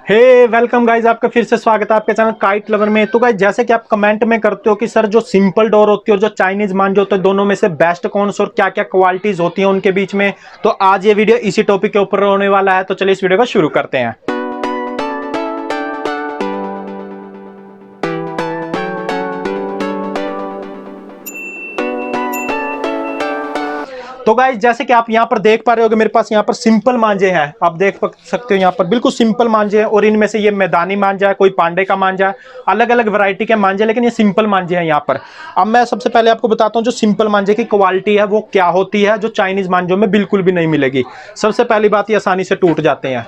हे welcome guys, आपका फिर से स्वागत है आपके चैनल काइट लवर में। तो गाइज जैसे कि आप कमेंट में करते हो कि सर जो सिंपल डोर होती है और जो चाइनीज मांझे होते हैं दोनों में से बेस्ट कौन सा और क्या क्या क्वालिटीज होती हैं उनके बीच में, तो आज ये वीडियो इसी टॉपिक के ऊपर होने वाला है। तो चलिए इस वीडियो को शुरू करते हैं। तो गाइज जैसे कि आप यहां पर देख पा रहे हो, मेरे पास यहां पर सिंपल मांझे हैं। आप देख सकते हो यहां पर बिल्कुल सिंपल मांझे हैं और इनमें से ये मैदानी मांझा है, कोई पांडे का मांझा है, अलग अलग वैरायटी के मांझे, लेकिन ये सिंपल मांझे हैं यहां पर। अब मैं सबसे पहले आपको बताता हूं जो सिंपल मांझे की क्वालिटी है वो क्या होती है, जो चाइनीज मांझों में बिल्कुल भी नहीं मिलेगी। सबसे पहली बात, ये आसानी से टूट जाते हैं।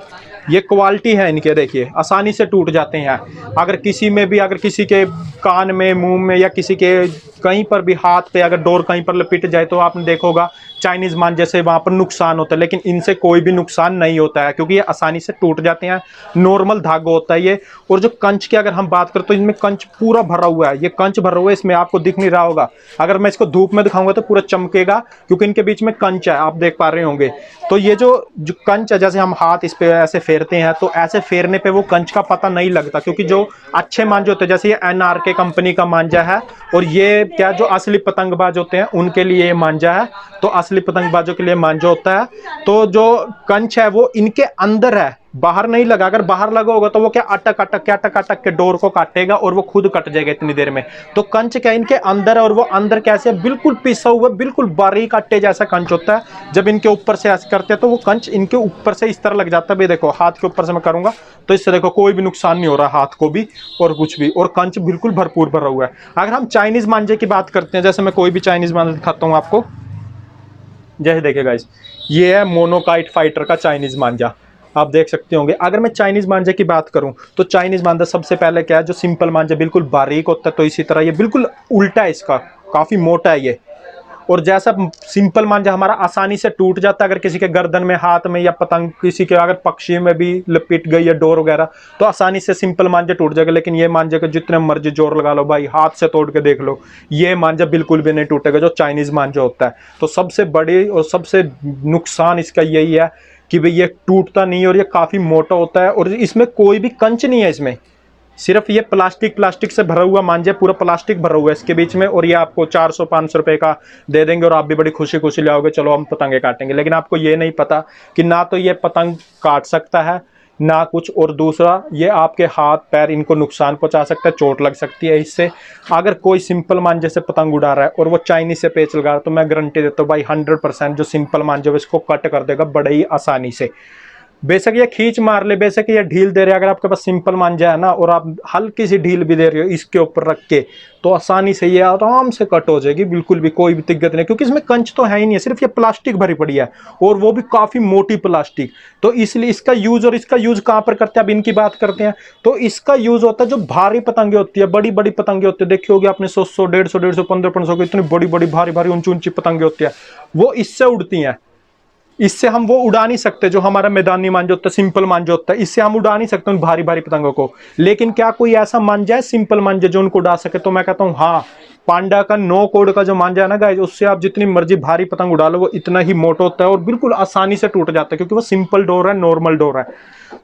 ये क्वालिटी है इनके, देखिए आसानी से टूट जाते हैं। अगर किसी में भी, अगर किसी के कान में, मुंह में या किसी के कहीं पर भी हाथ पे अगर डोर कहीं पर लपेट जाए तो आपने देखा होगा चाइनीज मांझे से वहां पर नुकसान होता है, लेकिन इनसे कोई भी नुकसान नहीं होता है क्योंकि ये आसानी से टूट जाते हैं। नॉर्मल धागा होता है ये। और जो कंच की अगर हम बात करें तो इनमें कंच पूरा भरा हुआ है, ये कंच भरा हुआ है, इसमें आपको दिख नहीं रहा होगा। अगर मैं इसको धूप में दिखाऊंगा तो पूरा चमकेगा क्योंकि इनके बीच में कंच है, आप देख पा रहे होंगे। तो ये जो कंच है, जैसे हम हाथ इस पे ऐसे फेरते हैं तो ऐसे फेरने पे वो कंच का पता नहीं लगता, क्योंकि जो अच्छे मांझे होते हैं, जैसे ये एनआरके कंपनी का मांझा है और ये क्या जो असली पतंगबाज होते हैं उनके लिए मांझा है, तो असली पतंगबाजों के लिए मांझा होता है। तो जो कंच है वो इनके अंदर है, बाहर नहीं लगा। अगर बाहर लगा होगा तो वो क्या अटक अटक के डोर को काटेगा और वो खुद कट जाएगा इतनी देर में। तो कंच क्या इनके अंदर है, और वो अंदर कैसे, बिल्कुल पिसा हुआ, बिल्कुल बारीक आटे जैसा कंच होता है। जब इनके ऊपर से ऐसे करते हैं तो वो कंच इनके ऊपर से इस तरह लग जाता है। भाई देखो हाथ के ऊपर से मैं करूंगा तो इससे देखो कोई भी नुकसान नहीं हो रहा हाथ को भी और कुछ भी, और कंच बिल्कुल भरपूर भरा हुआ है। अगर हम चाइनीज मांझे की बात करते हैं, जैसे मैं कोई भी चाइनीज मांझा दिखाता हूं आपको, जैसे देखिए गाइस, ये है मोनोकाइट फाइटर का चाइनीज मांझा। आप देख सकते होंगे। अगर मैं चाइनीज मांझे की बात करूं तो चाइनीज मांझा सबसे पहले क्या है, जो सिंपल मांझा बिल्कुल बारीक होता है, तो इसी तरह ये बिल्कुल उल्टा है, इसका काफी मोटा है ये। और जैसा सिंपल मांझा हमारा आसानी से टूट जाता है, अगर किसी के गर्दन में, हाथ में या पतंग किसी के अगर पक्षी में भी लपेट गई है डोर वगैरह तो आसानी से सिंपल मांझा टूट जाएगा। लेकिन ये मांझे का जितने मर्जी जोर लगा लो भाई, हाथ से तोड़ के देख लो, ये मांझा बिल्कुल भी नहीं टूटेगा जो चाइनीज मांझा होता है। तो सबसे बड़ी और सबसे नुकसान इसका यही है कि भाई ये टूटता नहीं और ये काफी मोटा होता है, और इसमें कोई भी कंच नहीं है, इसमें सिर्फ ये प्लास्टिक से भरा हुआ मांझा, पूरा प्लास्टिक भरा हुआ है इसके बीच में। और ये आपको 400-500 रुपए का दे देंगे और आप भी बड़ी खुशी खुशी लाओगे, चलो हम पतंगे काटेंगे। लेकिन आपको ये नहीं पता कि ना तो ये पतंग काट सकता है ना कुछ, और दूसरा ये आपके हाथ पैर इनको नुकसान पहुंचा सकता है, चोट लग सकती है इससे। अगर कोई सिंपल मांझे से पतंग उड़ा रहा है और वो चाइनीज से पेच लगा रहा है तो मैं गारंटी देता हूँ भाई 100% जो सिंपल मांझे इसको कट कर देगा बड़े ही आसानी से। बेशक ये खींच मार ले, बेशक ये ढील दे रहे, अगर आपके पास सिंपल मांझा है ना और आप हल्की सी ढील भी दे रहे हो इसके ऊपर रख के, तो आसानी से ये आराम से कट हो जाएगी, बिल्कुल भी कोई भी दिक्कत नहीं, क्योंकि इसमें कंच तो है ही नहीं है, सिर्फ ये प्लास्टिक भरी पड़ी है और वो भी काफी मोटी प्लास्टिक। तो इसलिए इसका यूज, और इसका यूज कहां पर करते हैं, अब इनकी बात करते हैं। तो इसका यूज होता है जो भारी पतंगे होती है, बड़ी बड़ी पतंगे होती है, देखी होगी आपने 100, 150, 1500 की इतनी बड़ी बड़ी भारी भारी ऊंची ऊंची पतंगे होती है, वो इससे उड़ती हैं। इससे हम वो उड़ा नहीं सकते जो हमारा मैदानी मांझा होता है, सिंपल मांझा होता है, इससे हम उड़ा नहीं सकते उन भारी भारी पतंगों को। लेकिन क्या कोई ऐसा मांझा है सिंपल मांझा जो उनको उड़ा सके? तो मैं कहता हूँ हाँ, पांडा का 9 कोड का जो मांझा है ना गाइस, उससे आप जितनी मर्जी भारी पतंग उड़ा लो वो इतना ही मोटा होता है और बिल्कुल आसानी से टूट जाता है, क्योंकि वो सिंपल डोर है, नॉर्मल डोर है।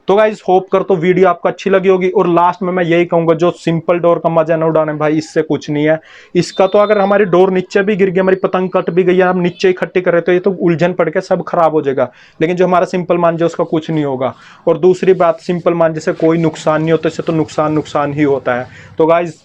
तो गाइस होप कर तो वीडियो आपको अच्छी लगी होगी, और लास्ट में मैं यही कहूंगा जो सिंपल डोर का मजा ना उड़ाने भाई, इससे कुछ नहीं है। इसका तो अगर हमारी डोर नीचे भी गिर गई, हमारी पतंग कट भी गई, हम नीचे इकट्ठी कर रहे तो ये तो उलझन पड़ के सब खराब हो जाएगा। लेकिन जो हमारा सिंपल मांझा उसका कुछ नहीं होगा। और दूसरी बात, सिंपल मांझे से कोई नुकसान नहीं होता, इससे तो नुकसान ही होता है। तो गाइस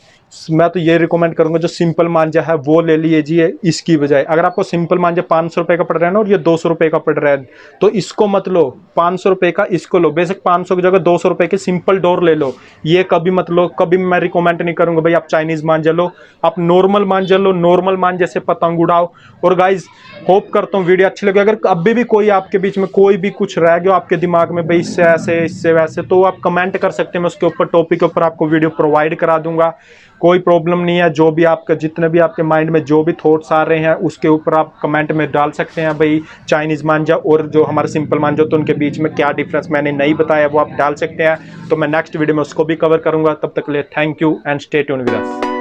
मैं तो ये रिकमेंड करूंगा जो सिंपल मांझा है वो ले लीजिए इसकी बजाय। अगर आपको सिंपल मांझा 500 रुपए का पड़ रहा है ना और ये 200 रुपए का पड़ रहा है, तो इसको मत लो, 500 रुपए का इसको लो। बेशक 500 की जगह 200 रुपए की सिंपल डोर ले लो, ये कभी मत लो। कभी मैं रिकमेंड नहीं करूंगा भाई आप चाइनीज मांझा लो, आप नॉर्मल मांझा लो, नॉर्मल मांझे से पतंग उड़ाओ। और गाइज होप करता हूँ वीडियो अच्छी लगी। अगर अभी भी कोई आपके बीच में कोई भी कुछ रह गया आपके दिमाग में भाई इससे ऐसे इससे वैसे, तो आप कमेंट कर सकते हैं, मैं उसके ऊपर टॉपिक के ऊपर आपको वीडियो प्रोवाइड करा दूंगा, कोई प्रॉब्लम नहीं है। जो भी आपका, जितने भी आपके माइंड में जो भी थॉट्स आ रहे हैं उसके ऊपर आप कमेंट में डाल सकते हैं। भाई चाइनीज मांझा और जो हमारा सिंपल मांझा तो उनके बीच में क्या डिफरेंस मैंने नहीं बताया वो आप डाल सकते हैं, तो मैं नेक्स्ट वीडियो में उसको भी कवर करूंगा। तब तक के लिए thank you and stay tuned with us.